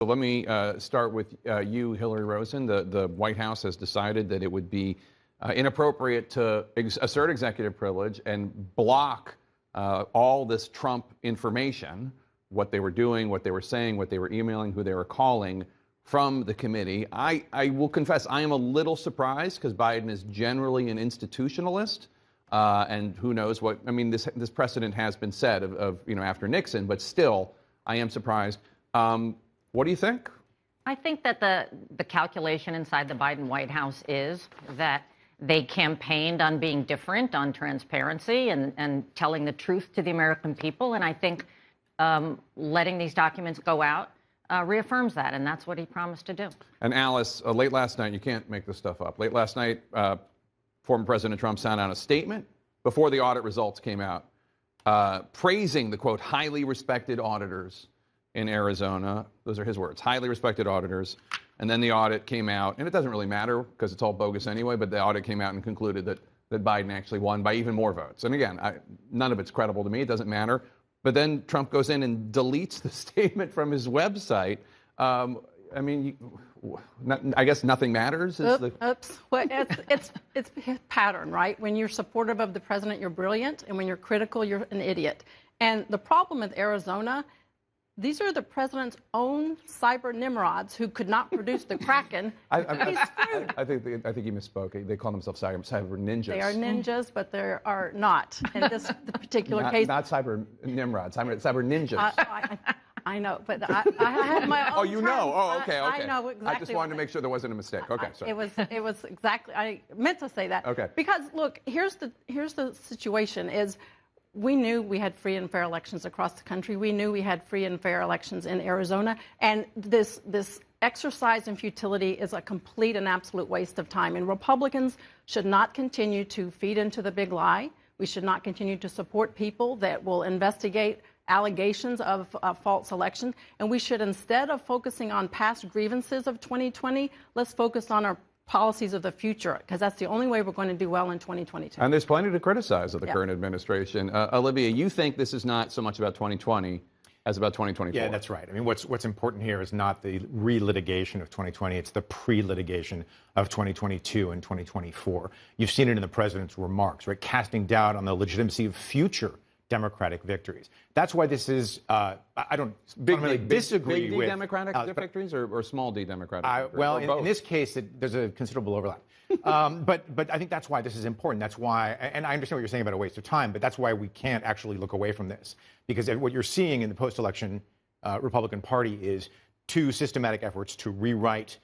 Let me start with you, Hillary Rosen. The White House has decided that it would be inappropriate to assert executive privilege and block all this Trump information, what they were doing, what they were saying, what they were emailing, who they were calling, from the committee. I will confess I am a little surprised because Biden is generally an institutionalist. And who knows what, I mean, this precedent has been set of after Nixon, but still, I am surprised. What do you think? I think that the calculation inside the Biden White House is that they campaigned on being different, on transparency, and telling the truth to the American people. And I think letting these documents go out reaffirms that, and that's what he promised to do. And Alice, late last night, you can't make this stuff up. Late last night, former President Trump sent out a statement before the audit results came out, praising the, quote, highly respected auditors in Arizona. Those are his words, highly respected auditors. And then the audit came out, and it doesn't really matter because it's all bogus anyway, but the audit came out and concluded that Biden actually won by even more votes. And again, none of it's credible to me. It doesn't matter. But then Trump goes in and deletes the statement from his website. I mean, I guess nothing matters. Oops. Well, it's a pattern, right? When you're supportive of the president, you're brilliant. And when you're critical, you're an idiot. And the problem with Arizona, these are the president's own cyber nimrods who could not produce the Kraken. I think he misspoke. They call themselves cyber ninjas. They are ninjas, but they are not in this particular case. Not cyber nimrods. Cyber ninjas. I know, but I have my own. Oh, you know? Oh, okay. I know exactly. I just wanted to make sure there wasn't a mistake. Okay, sorry. It was exactly. I meant to say that. Okay. Because look, here's the situation: is we knew we had free and fair elections across the country. We knew we had free and fair elections in Arizona, and this exercise in futility is a complete and absolute waste of time. And Republicans should not continue to feed into the big lie. We should not continue to support people that will investigate allegations of false election. And we should, instead of focusing on past grievances of 2020, let's focus on our policies of the future, because that's the only way we're going to do well in 2022. And there's plenty to criticize of the current administration. Olivia, you think this is not so much about 2020 as about 2024? Yeah, that's right. I mean, what's important here is not the re-litigation of 2020. It's the pre-litigation of 2022 and 2024. You've seen it in the president's remarks, right? Casting doubt on the legitimacy of future Democratic victories. That's why this is, I don't disagree big with... Big Democratic victories or small D Democratic victories? Well, in this case, there's a considerable overlap. But I think that's why this is important. That's why, and I understand what you're saying about a waste of time, but that's why we can't actually look away from this. Because what you're seeing in the post-election Republican Party is two systematic efforts to rewrite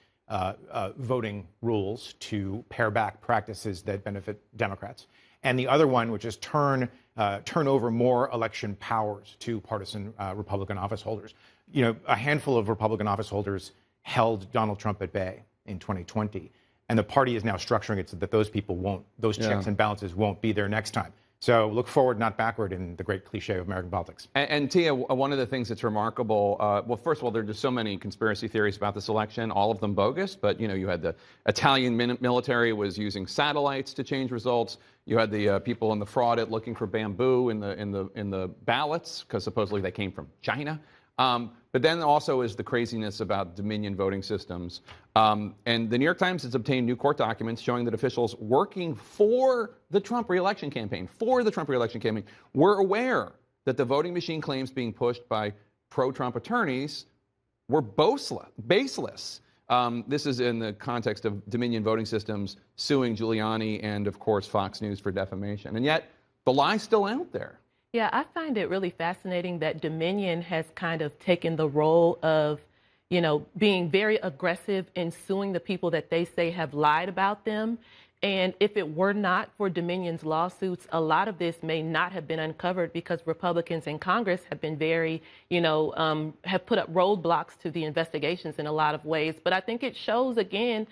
voting rules to pare back practices that benefit Democrats. And the other one, which is turn over more election powers to partisan Republican office holders. You know, a handful of Republican office holders held Donald Trump at bay in 2020, and the party is now structuring it so that those people those checks and balances won't be there next time. So look forward, not backward, in the great cliche of American politics. And Tia, one of the things that's remarkable, well, first of all, there are just so many conspiracy theories about this election, all of them bogus. But, you had the Italian military was using satellites to change results. You had the people in the fraud looking for bamboo in the ballots because supposedly they came from China. But then also is the craziness about Dominion voting systems. And the New York Times has obtained new court documents showing that officials working for the Trump reelection campaign, were aware that the voting machine claims being pushed by pro-Trump attorneys were baseless. This is in the context of Dominion voting systems suing Giuliani and, of course, Fox News for defamation. And yet the lie's still out there. Yeah, I find it really fascinating that Dominion has kind of taken the role of, being very aggressive in suing the people that they say have lied about them. And if it were not for Dominion's lawsuits, a lot of this may not have been uncovered because Republicans in Congress have been very, have put up roadblocks to the investigations in a lot of ways. But I think it shows, again,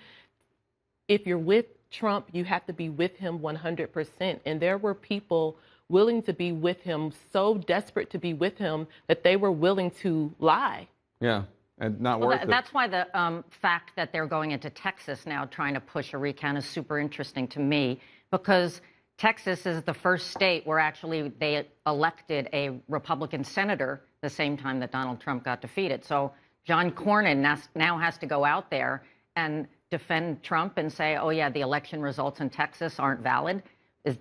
if you're with Trump, you have to be with him 100%. And there were people willing to be with him, so desperate to be with him that they were willing to lie. Yeah, and not worth it. That's why the fact that they're going into Texas now trying to push a recount is super interesting to me, because Texas is the first state where actually they elected a Republican senator the same time that Donald Trump got defeated. So John Cornyn now has to go out there and defend Trump and say, oh, yeah, the election results in Texas aren't valid.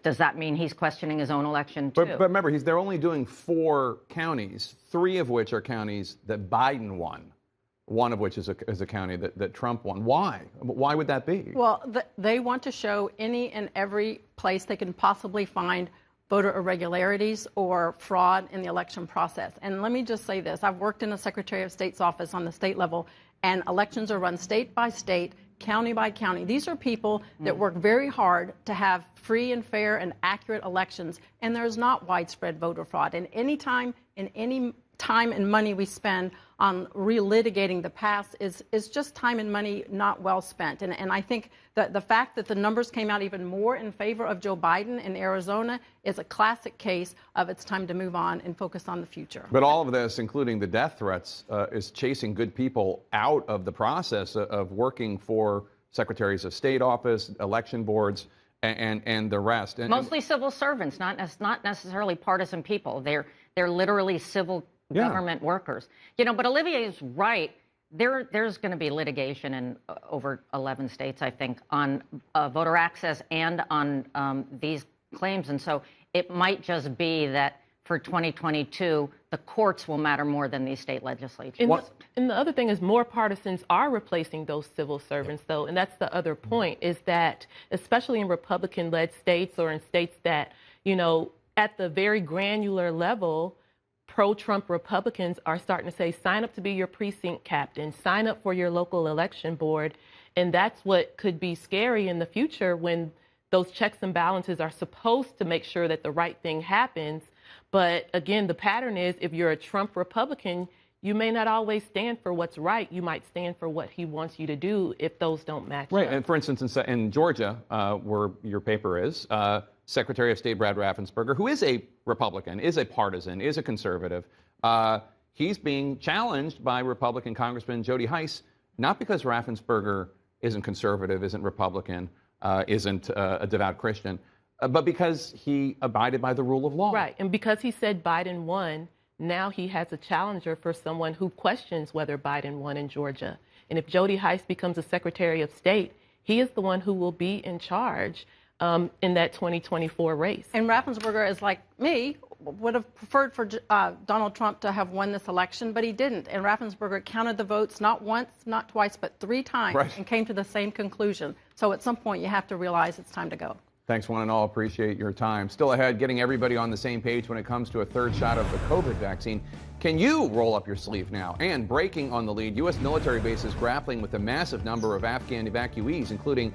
Does that mean he's questioning his own election, too? But remember, they're only doing 4 counties, 3 of which are counties that Biden won, one of which is a county that Trump won. Why? Why would that be? Well, they want to show any and every place they can possibly find voter irregularities or fraud in the election process. And let me just say this. I've worked in the Secretary of State's office on the state level, and elections are run state by state, county by county. These are people that work very hard to have free and fair and accurate elections, and there's not widespread voter fraud. And any time and money we spend on relitigating the past is just time and money not well spent. And I think that the fact that the numbers came out even more in favor of Joe Biden in Arizona is a classic case of it's time to move on and focus on the future. But all of this, including the death threats, is chasing good people out of the process of working for secretaries of state office, election boards, and the rest. Mostly civil servants, not necessarily partisan people. They're literally civil government workers. But Olivier is right. There's going to be litigation in over 11 states, I think, on voter access and on these claims. And so it might just be that for 2022, the courts will matter more than these state legislatures. And the other thing is more partisans are replacing those civil servants, though. And that's the other point, is that especially in Republican-led states or in states that, at the very granular level, pro-Trump Republicans are starting to say, sign up to be your precinct captain, sign up for your local election board. And that's what could be scary in the future when those checks and balances are supposed to make sure that the right thing happens. But again, the pattern is if you're a Trump Republican, you may not always stand for what's right. You might stand for what he wants you to do if those don't match Right. up. And for instance, in Georgia, where your paper is, Secretary of State Brad Raffensperger, who is a Republican, is a partisan, is a conservative, he's being challenged by Republican Congressman Jody Hice, not because Raffensperger isn't conservative, isn't Republican, isn't a devout Christian, but because he abided by the rule of law. Right. And because he said Biden won, now he has a challenger for someone who questions whether Biden won in Georgia. And if Jody Hice becomes a Secretary of State, he is the one who will be in charge in that 2024 race. And Raffensperger is like me, would have preferred for Donald Trump to have won this election, but he didn't. And Raffensperger counted the votes not once, not twice, but 3 times and came to the same conclusion. So at some point, you have to realize it's time to go. Thanks, one and all. Appreciate your time. Still ahead, getting everybody on the same page when it comes to a 3rd shot of the COVID vaccine. Can you roll up your sleeve now? And breaking on the lead, U.S. military bases grappling with a massive number of Afghan evacuees, including